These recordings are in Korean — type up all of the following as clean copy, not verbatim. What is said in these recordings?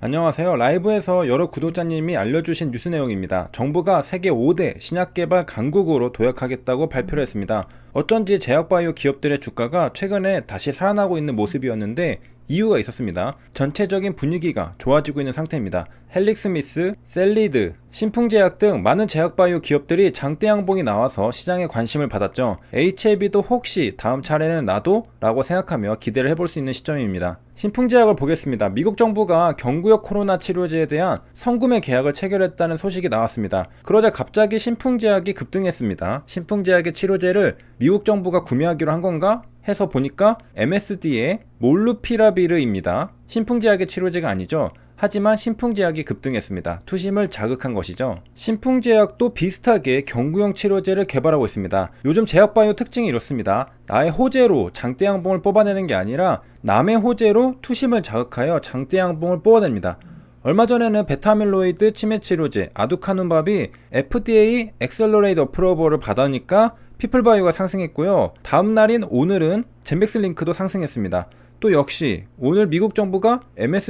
안녕하세요. 라이브에서 여러 구독자님이 알려주신 뉴스 내용입니다. 정부가 세계 5대 신약개발 강국으로 도약하겠다고 발표를 했습니다. 어쩐지 제약바이오 기업들의 주가가 최근에 다시 살아나고 있는 모습이었는데 이유가 있었습니다. 전체적인 분위기가 좋아지고 있는 상태입니다. 헬릭스미스, 셀리드, 신풍제약 등 많은 제약바이오 기업들이 장대 양봉이 나와서 시장에 관심을 받았죠. HLB도 혹시 다음 차례는 나도? 라고 생각하며 기대를 해볼 수 있는 시점입니다. 신풍제약을 보겠습니다. 미국 정부가 경구역 코로나 치료제에 대한 선구매 계약을 체결했다는 소식이 나왔습니다. 그러자 갑자기 신풍제약이 급등했습니다. 신풍제약의 치료제를 미국 정부가 구매하기로 한 건가? 해서 보니까 MSD의 몰루피라비르입니다. 신풍제약의 치료제가 아니죠. 하지만 신풍제약이 급등했습니다. 투심을 자극한 것이죠. 신풍제약도 비슷하게 경구용 치료제를 개발하고 있습니다. 요즘 제약바이오 특징이 이렇습니다. 나의 호재로 장대양봉을 뽑아내는 게 아니라 남의 호재로 투심을 자극하여 장대양봉을 뽑아냅니다. 얼마 전에는 베타밀로이드 치매치료제 아두카누밥이 FDA 엑셀러레이트 어프로벌을 받으니까 피플바이오가 상승했고요. 다음 날인 오늘은 젠백스링크도 상승했습니다. 또 역시 오늘 미국 정부가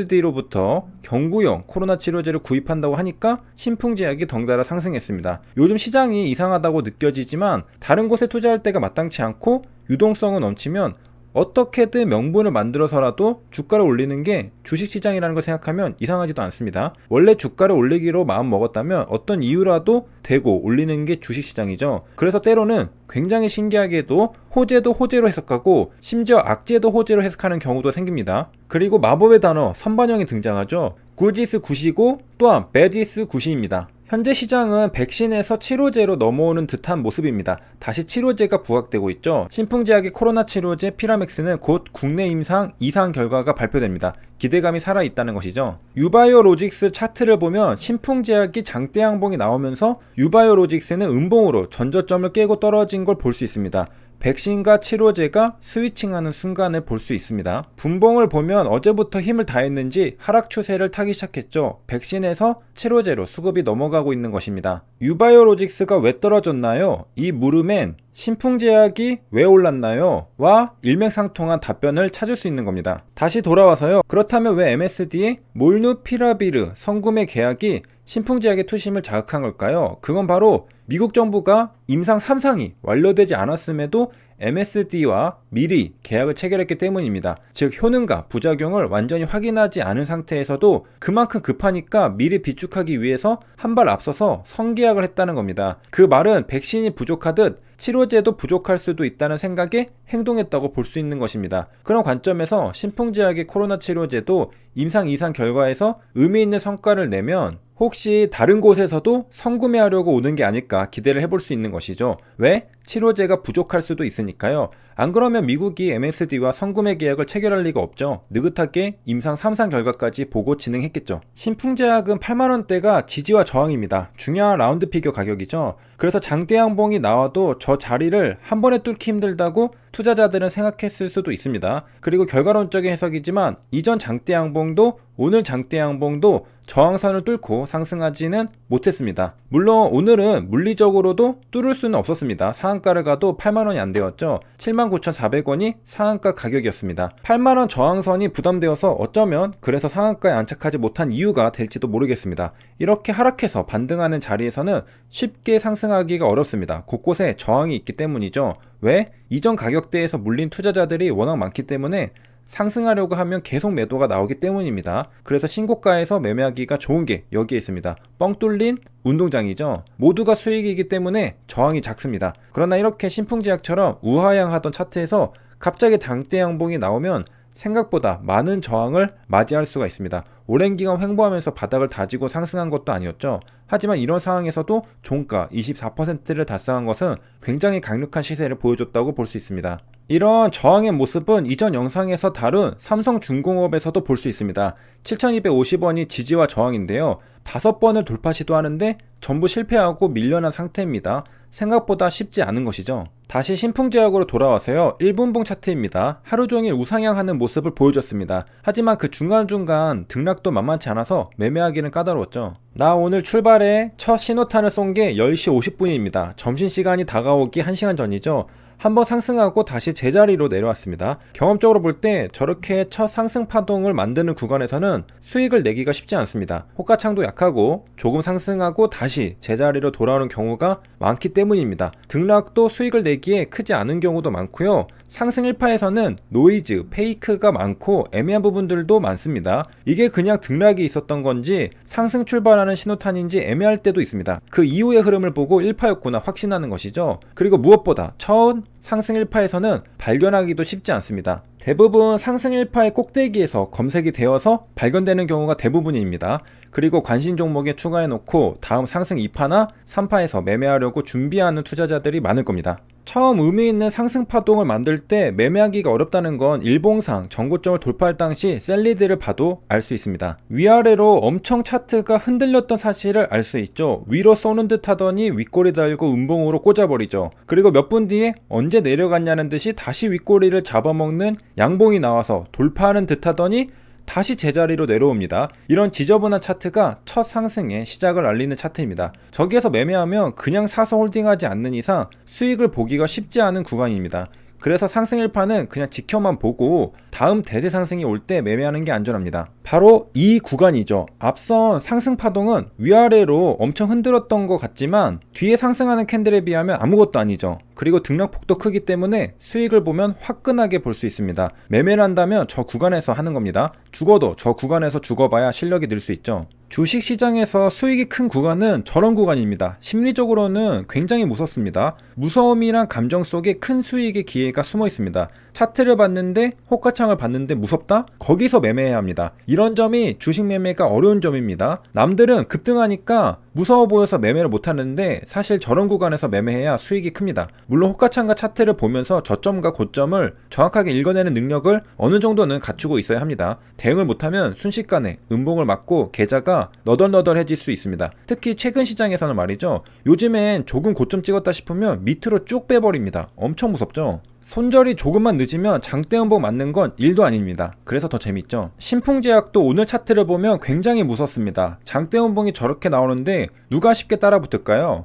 MSD로부터 경구용 코로나 치료제를 구입한다고 하니까 신풍제약이 덩달아 상승했습니다. 요즘 시장이 이상하다고 느껴지지만 다른 곳에 투자할 때가 마땅치 않고 유동성은 넘치면 어떻게든 명분을 만들어서라도 주가를 올리는 게 주식시장이라는 걸 생각하면 이상하지도 않습니다. 원래 주가를 올리기로 마음 먹었다면 어떤 이유라도 대고 올리는 게 주식시장이죠. 그래서 때로는 굉장히 신기하게도 호재도 호재로 해석하고 심지어 악재도 호재로 해석하는 경우도 생깁니다. 그리고 마법의 단어 선반영이 등장하죠. 굿이스 굿이고 또한 배디스 굿입니다. 현재 시장은 백신에서 치료제로 넘어오는 듯한 모습입니다. 다시 치료제가 부각되고 있죠. 신풍제약의 코로나 치료제 피라맥스는 곧 국내 임상 이상 결과가 발표됩니다. 기대감이 살아있다는 것이죠. 유바이오로직스 차트를 보면 신풍제약이 장대 양봉이 나오면서 유바이오로직스는 음봉으로 전저점을 깨고 떨어진 걸 볼 수 있습니다. 백신과 치료제가 스위칭하는 순간을 볼 수 있습니다. 분봉을 보면 어제부터 힘을 다했는지 하락 추세를 타기 시작했죠. 백신에서 치료제로 수급이 넘어가고 있는 것입니다. 유바이오로직스가 왜 떨어졌나요? 이 물음엔 신풍제약이 왜 올랐나요? 와 일맥상통한 답변을 찾을 수 있는 겁니다. 다시 돌아와서요. 그렇다면 왜 MSD의 몰누피라비르 선구매 계약이 신풍제약의 투심을 자극한 걸까요? 그건 바로 미국 정부가 임상 3상이 완료되지 않았음에도 MSD와 미리 계약을 체결했기 때문입니다. 즉 효능과 부작용을 완전히 확인하지 않은 상태에서도 그만큼 급하니까 미리 비축하기 위해서 한 발 앞서서 선계약을 했다는 겁니다. 그 말은 백신이 부족하듯 치료제도 부족할 수도 있다는 생각에 행동했다고 볼 수 있는 것입니다. 그런 관점에서 신풍제약의 코로나 치료제도 임상 2상 결과에서 의미 있는 성과를 내면 혹시 다른 곳에서도 선구매하려고 오는 게 아닐까 기대를 해볼 수 있는 것이죠. 왜? 치료제가 부족할 수도 있으니까요. 안 그러면 미국이 MSD와 선구매 계약을 체결할 리가 없죠. 느긋하게 임상 3상 결과까지 보고 진행했겠죠. 신풍제약은 8만원대가 지지와 저항입니다. 중요한 라운드 피겨 가격이죠. 그래서 장대 양봉이 나와도 저 자리를 한 번에 뚫기 힘들다고 투자자들은 생각했을 수도 있습니다. 그리고 결과론적인 해석이지만 이전 장대 양봉도 오늘 장대 양봉도 저항선을 뚫고 상승하지는 못했습니다. 물론 오늘은 물리적으로도 뚫을 수는 없었습니다. 상한가를 가도 8만원이 안 되었죠. 79,400원이 상한가 가격이었습니다. 8만원 저항선이 부담되어서 어쩌면 그래서 상한가에 안착하지 못한 이유가 될지도 모르겠습니다. 이렇게 하락해서 반등하는 자리에서는 쉽게 상승하기가 어렵습니다. 곳곳에 저항이 있기 때문이죠. 왜? 이전 가격대에서 물린 투자자들이 워낙 많기 때문에 상승하려고 하면 계속 매도가 나오기 때문입니다. 그래서 신고가에서 매매하기가 좋은 게 여기에 있습니다. 뻥 뚫린 운동장이죠. 모두가 수익이기 때문에 저항이 작습니다. 그러나 이렇게 신풍제약처럼 우하향하던 차트에서 갑자기 장대 양봉이 나오면 생각보다 많은 저항을 맞이할 수가 있습니다. 오랜 기간 횡보하면서 바닥을 다지고 상승한 것도 아니었죠. 하지만 이런 상황에서도 종가 24%를 달성한 것은 굉장히 강력한 시세를 보여줬다고 볼 수 있습니다. 이런 저항의 모습은 이전 영상에서 다룬 삼성중공업에서도 볼 수 있습니다. 7,250원이 지지와 저항인데요. 5번을 돌파 시도하는데 전부 실패하고 밀려난 상태입니다. 생각보다 쉽지 않은 것이죠. 다시 신풍제약으로 돌아와서요. 1분봉 차트입니다. 하루종일 우상향하는 모습을 보여줬습니다. 하지만 그 중간중간 등락도 만만치 않아서 매매하기는 까다로웠죠. 나 오늘 출발에 첫 신호탄을 쏜 게 10시 50분입니다. 점심시간이 다가오기 1시간 전이죠. 한번 상승하고 다시 제자리로 내려왔습니다. 경험적으로 볼 때 저렇게 첫 상승 파동을 만드는 구간에서는 수익을 내기가 쉽지 않습니다. 호가창도 약하고 조금 상승하고 다시 제자리로 돌아오는 경우가 많기 때문입니다. 등락도 수익을 내기에 크지 않은 경우도 많고요. 상승 1파에서는 노이즈, 페이크가 많고 애매한 부분들도 많습니다. 이게 그냥 등락이 있었던 건지 상승 출발하는 신호탄인지 애매할 때도 있습니다. 그 이후의 흐름을 보고 1파였구나 확신하는 것이죠. 그리고 무엇보다 처음 상승 1파에서는 발견하기도 쉽지 않습니다. 대부분 상승 1파의 꼭대기에서 검색이 되어서 발견되는 경우가 대부분입니다. 그리고 관심 종목에 추가해 놓고 다음 상승 2파나 3파에서 매매하려고 준비하는 투자자들이 많을 겁니다. 처음 의미 있는 상승 파동을 만들 때 매매하기가 어렵다는 건 일봉상 전고점을 돌파할 당시 셀리드를 봐도 알 수 있습니다. 위아래로 엄청 차트가 흔들렸던 사실을 알 수 있죠. 위로 쏘는 듯 하더니 윗꼬리 달고 음봉으로 꽂아버리죠. 그리고 몇 분 뒤에 언제 내려갔냐는 듯이 다시 윗꼬리를 잡아먹는 양봉이 나와서 돌파하는 듯 하더니 다시 제자리로 내려옵니다. 이런 지저분한 차트가 첫 상승의 시작을 알리는 차트입니다. 저기에서 매매하면 그냥 사서 홀딩하지 않는 이상 수익을 보기가 쉽지 않은 구간입니다. 그래서 상승 1파는 그냥 지켜만 보고 다음 대세 상승이 올 때 매매하는 게 안전합니다. 바로 이 구간이죠. 앞선 상승 파동은 위아래로 엄청 흔들었던 것 같지만 뒤에 상승하는 캔들에 비하면 아무것도 아니죠. 그리고 등락폭도 크기 때문에 수익을 보면 화끈하게 볼 수 있습니다. 매매를 한다면 저 구간에서 하는 겁니다. 죽어도 저 구간에서 죽어봐야 실력이 늘 수 있죠. 주식시장에서 수익이 큰 구간은 저런 구간입니다. 심리적으로는 굉장히 무섭습니다. 무서움이란 감정 속에 큰 수익의 기회가 숨어 있습니다. 차트를 봤는데 호가창을 봤는데 무섭다? 거기서 매매해야 합니다. 이런 점이 주식 매매가 어려운 점입니다. 남들은 급등하니까 무서워 보여서 매매를 못하는데 사실 저런 구간에서 매매해야 수익이 큽니다. 물론 호가창과 차트를 보면서 저점과 고점을 정확하게 읽어내는 능력을 어느 정도는 갖추고 있어야 합니다. 대응을 못하면 순식간에 음봉을 맞고 계좌가 너덜너덜해질 수 있습니다. 특히 최근 시장에서는 말이죠. 요즘엔 조금 고점 찍었다 싶으면 밑으로 쭉 빼버립니다. 엄청 무섭죠? 손절이 조금만 늦으면 장대 음봉 맞는 건 일도 아닙니다. 그래서 더 재밌죠. 신풍제약도 오늘 차트를 보면 굉장히 무섭습니다. 장대 음봉이 저렇게 나오는데 누가 쉽게 따라 붙을까요?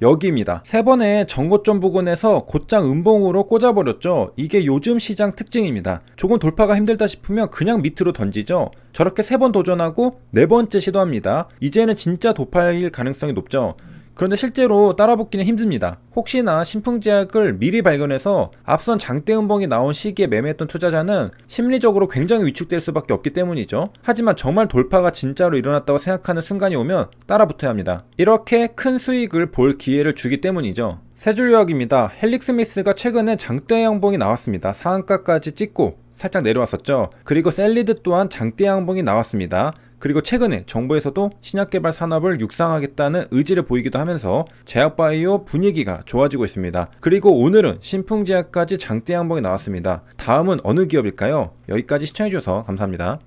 여기입니다. 세 번의 전고점 부근에서 곧장 음봉으로 꽂아버렸죠. 이게 요즘 시장 특징입니다. 조금 돌파가 힘들다 싶으면 그냥 밑으로 던지죠. 저렇게 세 번 도전하고 네 번째 시도합니다. 이제는 진짜 도파일 가능성이 높죠. 그런데 실제로 따라붙기는 힘듭니다. 혹시나 신풍제약을 미리 발견해서 앞선 장대 음봉이 나온 시기에 매매했던 투자자는 심리적으로 굉장히 위축될 수밖에 없기 때문이죠. 하지만 정말 돌파가 진짜로 일어났다고 생각하는 순간이 오면 따라붙어야 합니다. 이렇게 큰 수익을 볼 기회를 주기 때문이죠. 세 줄 요약입니다. 헬릭스미스가 최근에 장대 양봉이 나왔습니다. 상한가까지 찍고 살짝 내려왔었죠. 그리고 셀리드 또한 장대 양봉이 나왔습니다. 그리고 최근에 정부에서도 신약개발 산업을 육성하겠다는 의지를 보이기도 하면서 제약바이오 분위기가 좋아지고 있습니다. 그리고 오늘은 신풍제약까지 장대 양봉이 나왔습니다. 다음은 어느 기업일까요? 여기까지 시청해주셔서 감사합니다.